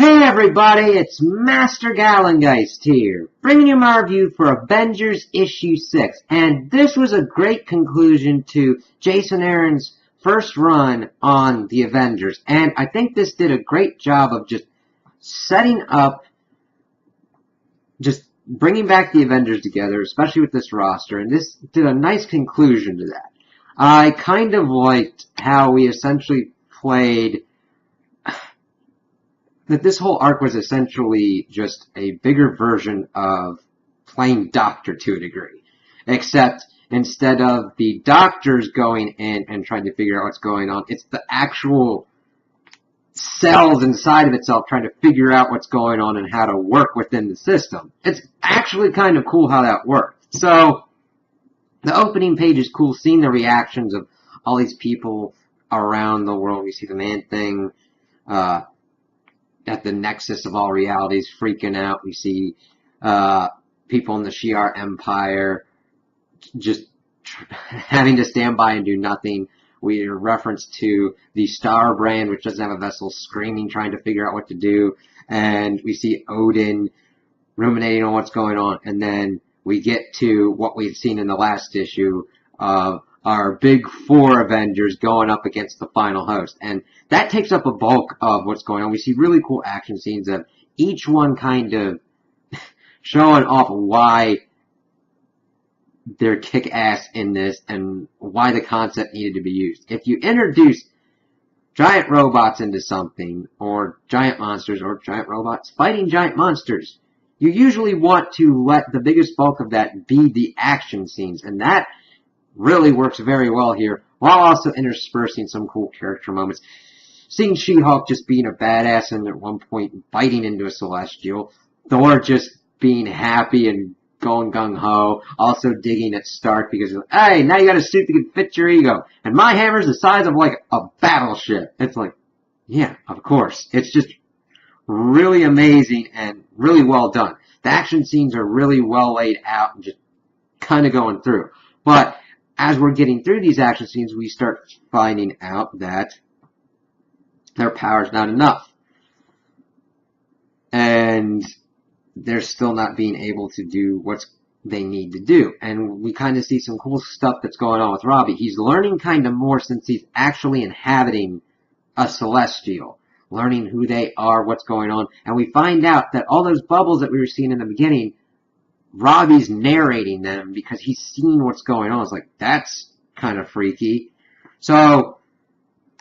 Hey everybody, it's Master Gallengeist here, bringing you my review for Avengers issue 6. And this was a great conclusion to Jason Aaron's first run on the Avengers. And I think this did a great job of just setting up, just bringing back the Avengers together, especially with this roster. And this did a nice conclusion to that. I kind of liked how we essentially played that this whole arc was essentially just a bigger version of playing Doctor to a degree. Except instead of the doctors going in and trying to figure out what's going on, it's the actual cells inside of itself trying to figure out what's going on and how to work within the system. It's actually kind of cool how that worked. So, the opening page is cool, seeing the reactions of all these people around the world. We see the Man-Thing, at the nexus of all realities freaking out. We see people in the Shi'ar Empire just having to stand by and do nothing. We reference to the Star Brand, which doesn't have a vessel, screaming, trying to figure out what to do. And we see Odin ruminating on what's going on. And then we get to what we've seen in the last issue of our big four Avengers going up against the final host. And that takes up a bulk of what's going on. We see really cool action scenes of each one kind of showing off why they're kick-ass in this and why the concept needed to be used. If you introduce giant robots into something, or giant monsters, or giant robots fighting giant monsters, you usually want to let the biggest bulk of that be the action scenes. And that really works very well here, while also interspersing some cool character moments. Seeing She-Hulk just being a badass and at one point biting into a Celestial. Thor just being happy and going gung-ho. Also digging at Stark because, hey, now you got a suit that can fit your ego. And my hammer's the size of like a battleship. It's like, yeah, of course. It's just really amazing and really well done. The action scenes are really well laid out and just kind of going through. But as we're getting through these action scenes, we start finding out that their power's not enough. And they're still not being able to do what they need to do. And we kind of see some cool stuff that's going on with Robbie. He's learning kind of more since he's actually inhabiting a Celestial. Learning who they are, what's going on. And we find out that all those bubbles that we were seeing in the beginning, Robbie's narrating them because he's seeing what's going on. It's like, that's kind of freaky. So,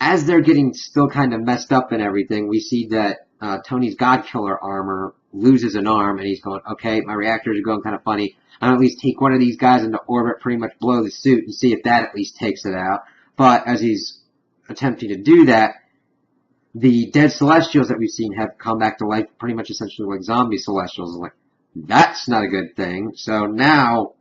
as they're getting still kind of messed up and everything, we see that Tony's Godkiller armor loses an arm, and he's going, okay, my reactors are going kind of funny. I'll at least take one of these guys into orbit, pretty much blow the suit, and see if that at least takes it out. But as he's attempting to do that, the dead Celestials that we've seen have come back to life, pretty much essentially like zombie Celestials. Like, that's not a good thing. So now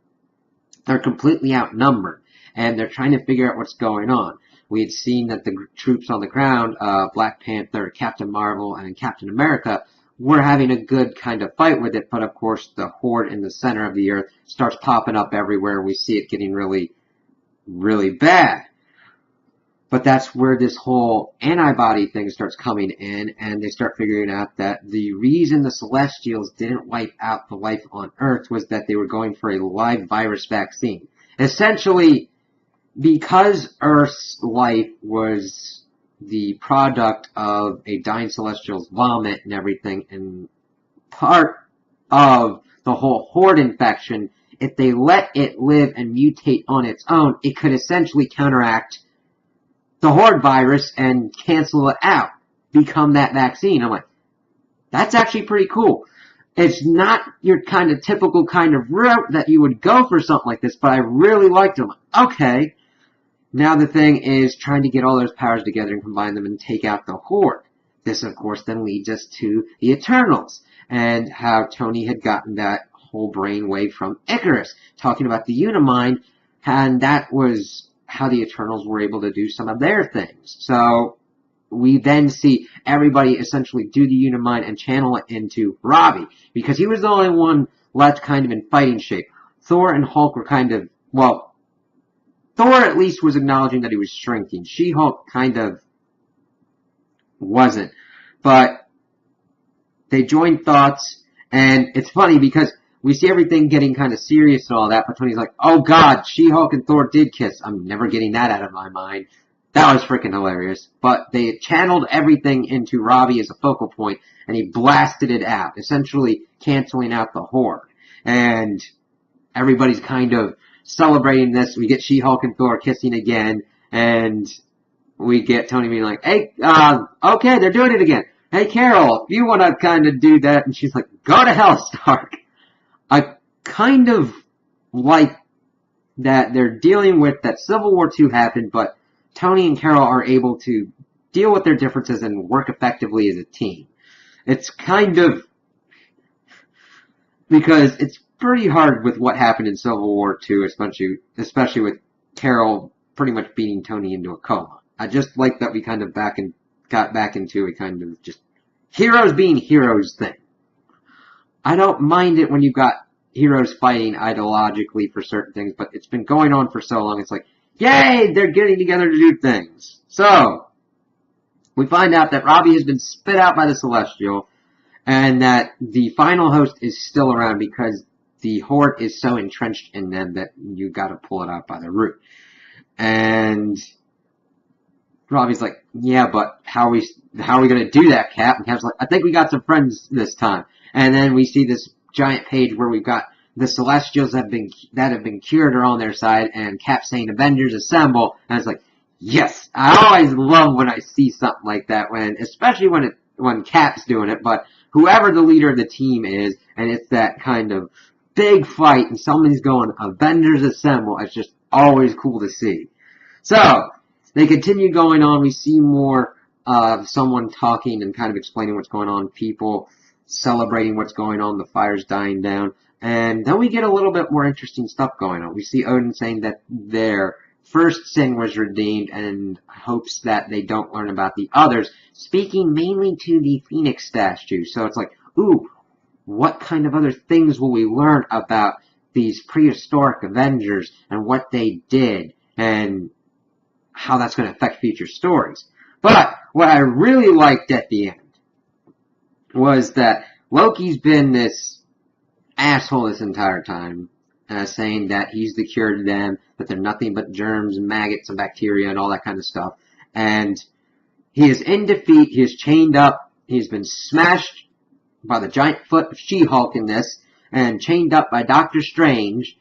they're completely outnumbered, and they're trying to figure out what's going on. We had seen that the troops on the ground, Black Panther, Captain Marvel, and Captain America, were having a good kind of fight with it, but of course the horde in the center of the earth starts popping up everywhere. We see it getting really, really bad. But that's where this whole antibody thing starts coming in, and they start figuring out that the reason the Celestials didn't wipe out the life on Earth was that they were going for a live virus vaccine. Essentially, because Earth's life was the product of a dying Celestial's vomit and everything, and part of the whole horde infection, if they let it live and mutate on its own, it could essentially counteract the horde virus and cancel it out, become that vaccine. I'm like, that's actually pretty cool. It's not your kind of typical kind of route that you would go for something like this, but I really liked it. I'm like, okay, now the thing is trying to get all those powers together and combine them and take out the horde. This, of course, then leads us to the Eternals and how Tony had gotten that whole brainwave from Icarus, talking about the Unimind, and that was how the Eternals were able to do some of their things. So we then see everybody essentially do the Unimind and channel it into Robbie, because he was the only one left kind of in fighting shape. Thor and Hulk were kind of, well, Thor at least was acknowledging that he was shrinking. She-Hulk kind of wasn't. But they join thoughts, and it's funny because we see everything getting kind of serious and all that, but Tony's like, oh god, She-Hulk and Thor did kiss. I'm never getting that out of my mind. That was freaking hilarious. But they channeled everything into Robbie as a focal point, and he blasted it out, essentially canceling out the Horde. And everybody's kind of celebrating this. We get She-Hulk and Thor kissing again, and we get Tony being like, hey, okay, they're doing it again. Hey, Carol, if you want to kind of do that, and she's like, go to hell, Stark. I kind of like that they're dealing with that Civil War II happened, but Tony and Carol are able to deal with their differences and work effectively as a team. It's kind of because it's pretty hard with what happened in Civil War II, especially with Carol pretty much beating Tony into a coma. I just like that we kind of got back into a kind of just heroes being heroes thing. I don't mind it when you've got heroes fighting ideologically for certain things, but it's been going on for so long, it's like, yay, they're getting together to do things. So, we find out that Robbie has been spit out by the Celestial, and that the final host is still around because the Horde is so entrenched in them that you gotta pull it out by the root. And Robbie's like, yeah, but how are we gonna do that, Cap? And Cap's like, I think we got some friends this time. And then we see this giant page where we've got the Celestials that have been cured are on their side, and Cap saying Avengers assemble, and it's like, yes, I always love when I see something like that, especially when Cap's doing it, but whoever the leader of the team is, and it's that kind of big fight, and somebody's going Avengers assemble, it's just always cool to see. So, they continue going on, we see more of someone talking and kind of explaining what's going on, people celebrating what's going on, the fire's dying down, and then we get a little bit more interesting stuff going on. We see Odin saying that their first sin was redeemed and hopes that they don't learn about the others, speaking mainly to the Phoenix statue. So it's like, ooh, what kind of other things will we learn about these prehistoric Avengers and what they did and how that's going to affect future stories. But what I really liked at the end was that Loki's been this asshole this entire time, saying that he's the cure to them, that they're nothing but germs and maggots and bacteria and all that kind of stuff. And he is in defeat, he is chained up, he's been smashed by the giant foot of She-Hulk in this, and chained up by Doctor Strange,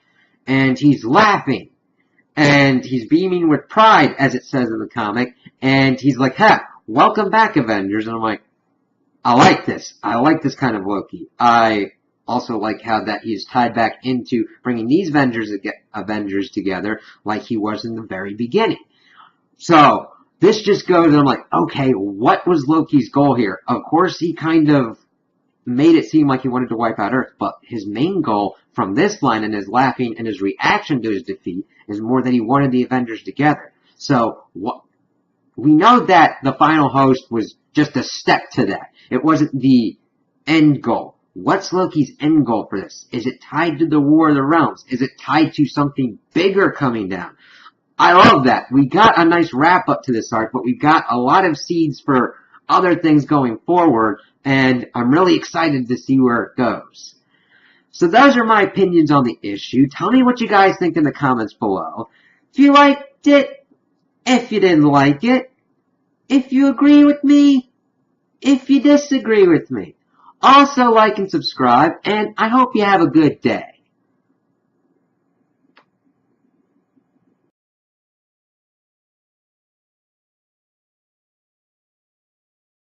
and he's laughing. And he's beaming with pride, as it says in the comic, and he's like, ha, welcome back, Avengers. And I'm like, I like this. I like this kind of Loki. I also like how that he's tied back into bringing these Avengers together like he was in the very beginning. So, this just goes, and I'm like, okay, what was Loki's goal here? Of course, he kind of made it seem like he wanted to wipe out Earth, but his main goal from this line and his laughing and his reaction to his defeat is more that he wanted the Avengers together. So, we know that the final host was just a step to that. It wasn't the end goal. What's Loki's end goal for this? Is it tied to the War of the Realms? Is it tied to something bigger coming down? I love that. We got a nice wrap up to this arc, but we've got a lot of seeds for other things going forward, and I'm really excited to see where it goes. So those are my opinions on the issue. Tell me what you guys think in the comments below. If you liked it, if you didn't like it, if you agree with me, if you disagree with me. Also like and subscribe, and I hope you have a good day.